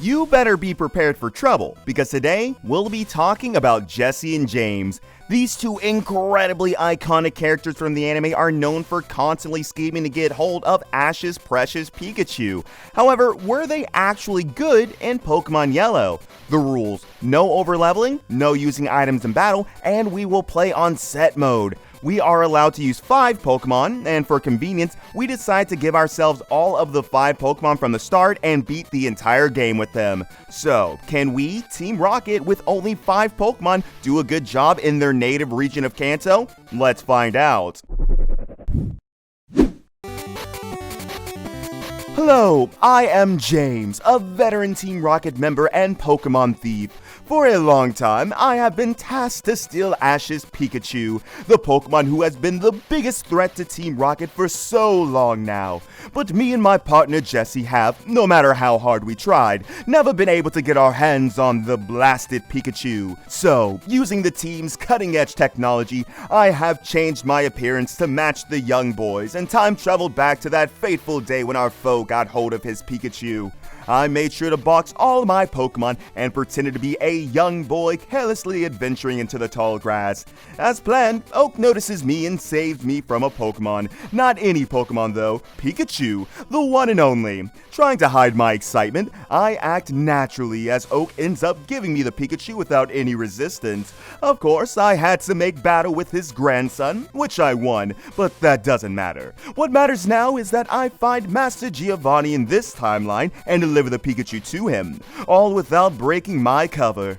You better be prepared for trouble, because today we'll be talking about Jessie and James. These two incredibly iconic characters from the anime are known for constantly scheming to get hold of Ash's precious Pikachu. However, were they actually good in Pokemon Yellow? The rules: no overleveling, no using items in battle, and we will play on set mode. We are allowed to use 5 Pokemon, and for convenience, we decide to give ourselves all of the 5 Pokemon from the start and beat the entire game with them. So, can we, Team Rocket, with only 5 Pokemon, do a good job in their native region of Kanto? Let's find out. Hello, I am James, a veteran Team Rocket member and Pokemon thief. For a long time, I have been tasked to steal Ash's Pikachu, the Pokemon who has been the biggest threat to Team Rocket for so long now. But me and my partner Jessie have, no matter how hard we tried, never been able to get our hands on the blasted Pikachu. So, using the team's cutting-edge technology, I have changed my appearance to match the young boys and time traveled back to that fateful day when our foe got hold of his Pikachu. I made sure to box all my Pokemon and pretended to be a young boy carelessly adventuring into the tall grass. As planned, Oak notices me and saves me from a Pokemon. Not any Pokemon though, Pikachu, the one and only. Trying to hide my excitement, I act naturally as Oak ends up giving me the Pikachu without any resistance. Of course, I had to make battle with his grandson, which I won, but that doesn't matter. What matters now is that I find Master Giovanni in this timeline and deliver the Pikachu to him, all without breaking my cover.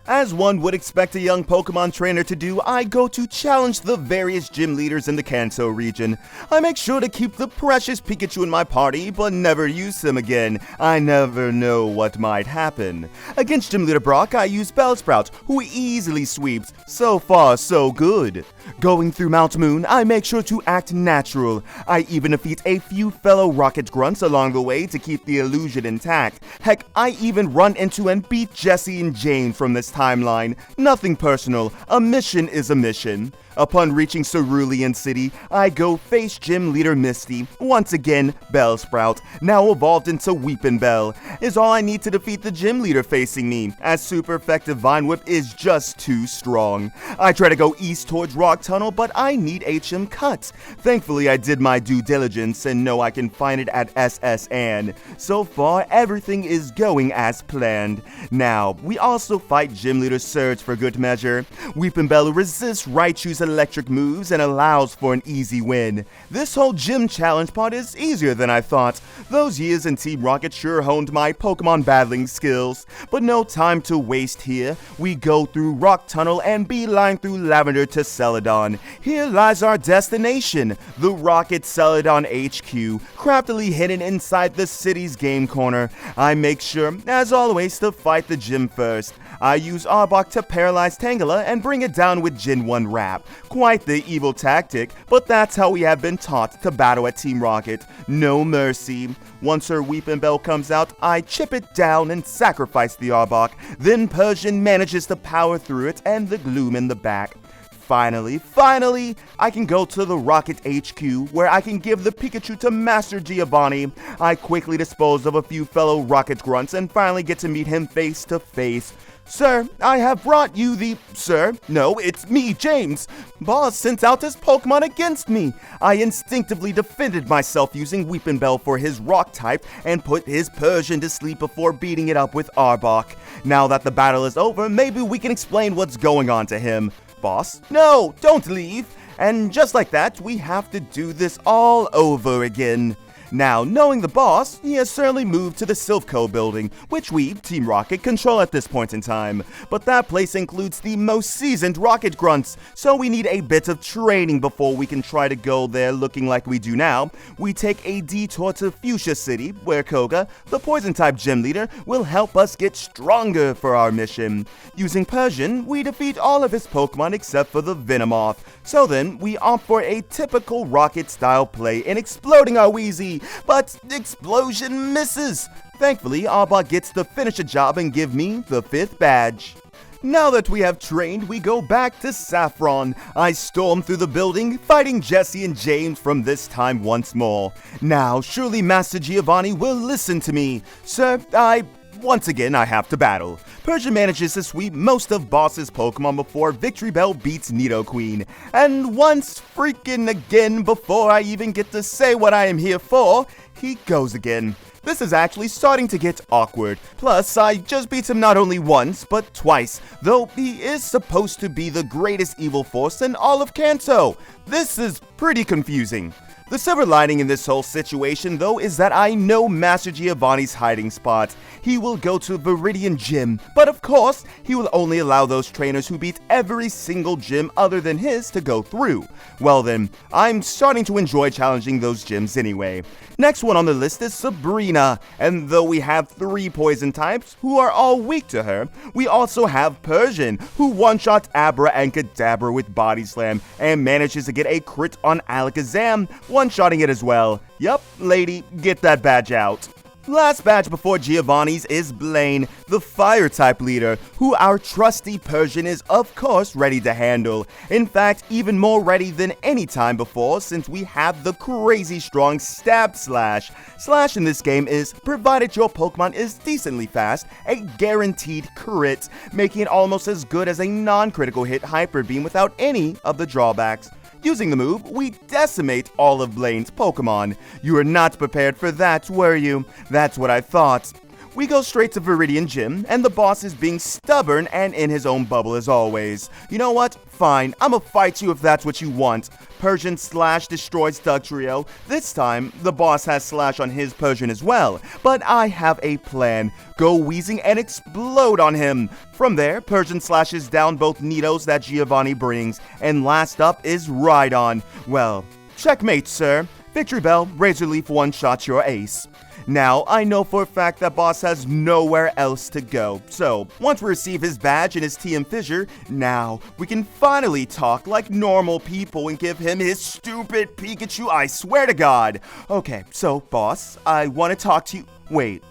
As one would expect a young Pokemon trainer to do, I go to challenge the various gym leaders in the Kanto region. I make sure to keep the precious Pikachu in my party, but never use him again. I never know what might happen. Against Gym Leader Brock, I use Bellsprout, who easily sweeps. So far, so good. Going through Mount Moon, I make sure to act natural. I even defeat a few fellow Rocket Grunts along the way to keep the illusion intact. Heck, I even run into and beat Jessie and James from this timeline. Nothing personal, a mission is a mission. Upon reaching Cerulean City, I go face Gym Leader Misty. Once again, Bellsprout, now evolved into Weepinbell, is all I need to defeat the Gym Leader facing me, as super effective Vine Whip is just too strong. I try to go east towards Rock Tunnel, but I need HM Cut. Thankfully, I did my due diligence and know I can find it at SS Anne. So far, everything is going as planned. Now, we also fight Gym Leader Surge for good measure. Weepinbell resists Raichu's electric moves and allows for an easy win. This whole gym challenge part is easier than I thought. Those years in Team Rocket sure honed my Pokemon battling skills. But no time to waste here. We go through Rock Tunnel and beeline through Lavender to Celadon. Here lies our destination, the Rocket Celadon HQ, craftily hidden inside the city's game corner. I make sure, as always, to fight the gym first. I use Arbok to paralyze Tangela and bring it down with Gen 1 Wrap. Quite the evil tactic, but that's how we have been taught to battle at Team Rocket. No mercy. Once her Weepinbell comes out, I chip it down and sacrifice the Arbok. Then Persian manages to power through it and the gloom in the back. Finally, I can go to the Rocket HQ, where I can give the Pikachu to Master Giovanni. I quickly dispose of a few fellow Rocket Grunts and finally get to meet him face to face. Sir, I have brought you the... Sir? No, it's me, James. Boss sent out his Pokemon against me. I instinctively defended myself using Weepinbell for his rock type and put his Persian to sleep before beating it up with Arbok. Now that the battle is over, maybe we can explain what's going on to him. Boss? No, don't leave. And just like that, we have to do this all over again. Now, knowing the boss, he has certainly moved to the Silphco building, which we, Team Rocket, control at this point in time. But that place includes the most seasoned Rocket Grunts, so we need a bit of training before we can try to go there looking like we do now. We take a detour to Fuchsia City, where Koga, the Poison-type gym leader, will help us get stronger for our mission. Using Persian, we defeat all of his Pokemon except for the Venomoth. So then, we opt for a typical Rocket-style play in exploding our Wheezy, but explosion misses. Thankfully, Arbok gets to finish the job and give me the 5th badge. Now that we have trained, we go back to Saffron. I storm through the building, fighting Jessie and James from this time once more. Now, surely Master Giovanni will listen to me. Sir, once again I have to battle. Persian manages to sweep most of Boss's Pokemon before Victory Bell beats Nidoqueen. And once freaking again, before I even get to say what I am here for, he goes again. This is actually starting to get awkward. Plus, I just beat him not only once, but twice, though he is supposed to be the greatest evil force in all of Kanto. This is pretty confusing. The silver lining in this whole situation, though, is that I know Master Giovanni's hiding spot. He will go to Viridian Gym, but of course, he will only allow those trainers who beat every single gym other than his to go through. Well then, I'm starting to enjoy challenging those gyms anyway. Next one on the list is Sabrina, and though we have 3 poison types who are all weak to her, we also have Persian, who one-shots Abra and Kadabra with Body Slam and manages to get a crit on Alakazam, one-shotting it as well. Yup, lady, get that badge out. Last badge before Giovanni's is Blaine, the Fire-type leader, who our trusty Persian is of course ready to handle. In fact, even more ready than any time before, since we have the crazy strong Stab Slash. Slash in this game is, provided your Pokemon is decently fast, a guaranteed crit, making it almost as good as a non-critical hit Hyper Beam without any of the drawbacks. Using the move, we decimate all of Blaine's Pokemon. You were not prepared for that, were you? That's what I thought. We go straight to Viridian Gym, and the boss is being stubborn and in his own bubble as always. You know what? Fine, I'ma fight you if that's what you want. Persian Slash destroys Dugtrio. This time, the boss has Slash on his Persian as well, but I have a plan. Go Weezing and explode on him. From there, Persian slashes down both Nidos that Giovanni brings, and last up is Rhydon. Well, checkmate, sir. Victory Bell, Razor Leaf one-shots your ace. Now, I know for a fact that boss has nowhere else to go, so once we receive his badge and his TM Fissure, now we can finally talk like normal people and give him his stupid Pikachu, I swear to God. Okay, so boss, I want to talk to you. Wait,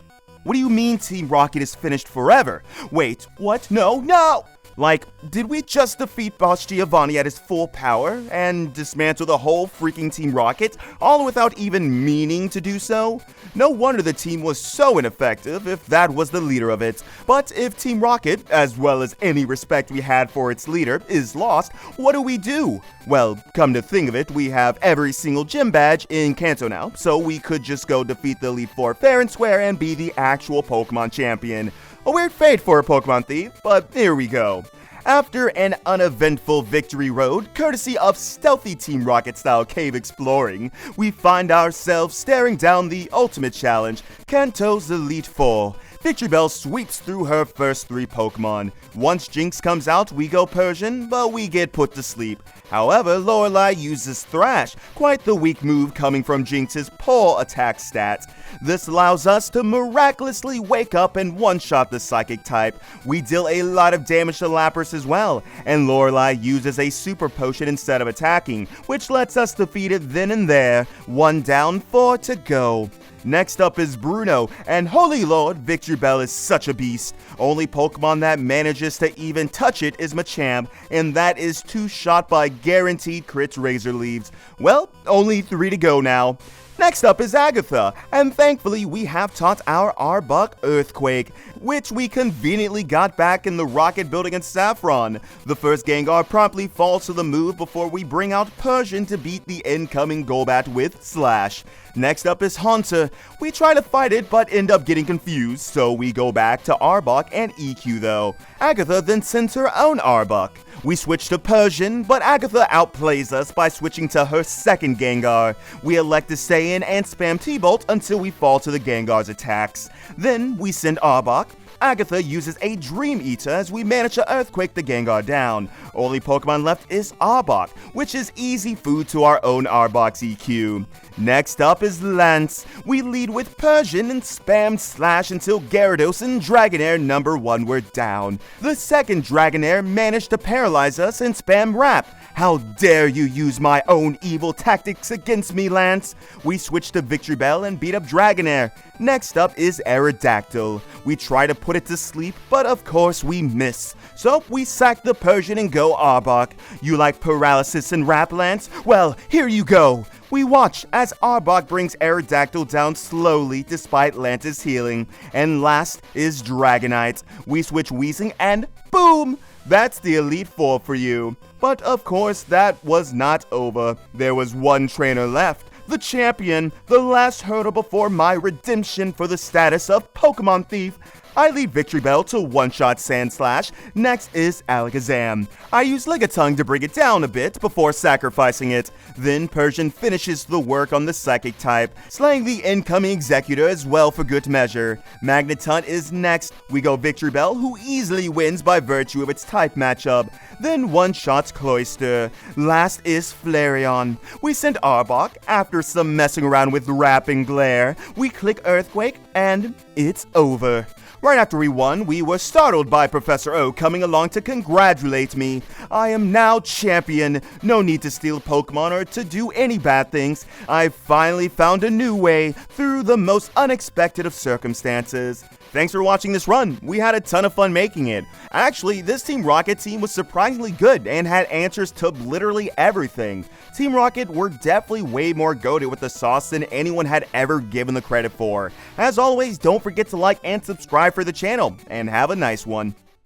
what do you mean Team Rocket is finished forever? Wait, what? No! Like, did we just defeat Boss Giovanni at his full power and dismantle the whole freaking Team Rocket, all without even meaning to do so? No wonder the team was so ineffective if that was the leader of it. But if Team Rocket, as well as any respect we had for its leader, is lost, what do? Well, come to think of it, we have every single gym badge in Kanto now, so we could just go defeat the Elite Four fair and square and be the actual Pokemon champion. A weird fate for a Pokemon thief, but here we go. After an uneventful victory road, courtesy of stealthy Team Rocket-style cave exploring, we find ourselves staring down the ultimate challenge, Kanto's Elite Four. Victory Bell sweeps through her first 3 Pokemon. Once Jinx comes out, we go Persian, but we get put to sleep. However, Lorelei uses Thrash, quite the weak move coming from Jinx's poor attack stat. This allows us to miraculously wake up and one-shot the Psychic type. We deal a lot of damage to Lapras as well, and Lorelei uses a Super Potion instead of attacking, which lets us defeat it then and there. 1 down, 4 to go. Next up is Bruno, and holy lord, Victory Bell is such a beast. Only Pokemon that manages to even touch it is Machamp, and that is 2 shot by guaranteed crit Razor Leaves. Well, only 3 to go now. Next up is Agatha, and thankfully we have taught our Arbok Earthquake, which we conveniently got back in the Rocket building in Saffron. The first Gengar promptly falls to the move before we bring out Persian to beat the incoming Golbat with Slash. Next up is Haunter. We try to fight it but end up getting confused, so we go back to Arbok and EQ though. Agatha then sends her own Arbok. We switch to Persian, but Agatha outplays us by switching to her second Gengar. We elect to stay in and spam T-Bolt until we fall to the Gengar's attacks. Then we send Arbok. Agatha uses a Dream Eater as we manage to Earthquake the Gengar down. Only Pokemon left is Arbok, which is easy food to our own Arbok's EQ. Next up is Lance. We lead with Persian and spam Slash until Gyarados and Dragonair number 1 were down. The second Dragonair managed to paralyze us and spam Wrap. How dare you use my own evil tactics against me, Lance? We switch to Victory Bell and beat up Dragonair. Next up is Aerodactyl. We try to put put it to sleep, but of course we miss. So we sack the Persian and go Arbok. You like paralysis and Raplance? Well, here you go. We watch as Arbok brings Aerodactyl down slowly despite Lance's healing. And last is Dragonite. We switch Weezing and boom! That's the Elite Four for you. But of course that was not over. There was one trainer left. The champion, the last hurdle before my redemption for the status of Pokemon Thief. I lead Victory Bell to one-shot Sandslash. Next is Alakazam. I use Lickitung to bring it down a bit before sacrificing it. Then Persian finishes the work on the Psychic type, slaying the incoming Executor as well for good measure. Magneton is next. We go Victory Bell, who easily wins by virtue of its type matchup. Then one-shots Cloyster. Last is Flareon. We send Arbok. After some messing around with Wrap and Glare, we click Earthquake, and it's over. Right after we won, we were startled by Professor O coming along to congratulate me. I am now champion. No need to steal Pokemon or to do any bad things. I finally found a new way through the most unexpected of circumstances. Thanks for watching this run. We had a ton of fun making it. Actually, this Team Rocket team was surprisingly good and had answers to literally everything. Team Rocket were definitely way more goated with the sauce than anyone had ever given the credit for. As always, don't forget to like and subscribe for the channel, and have a nice one.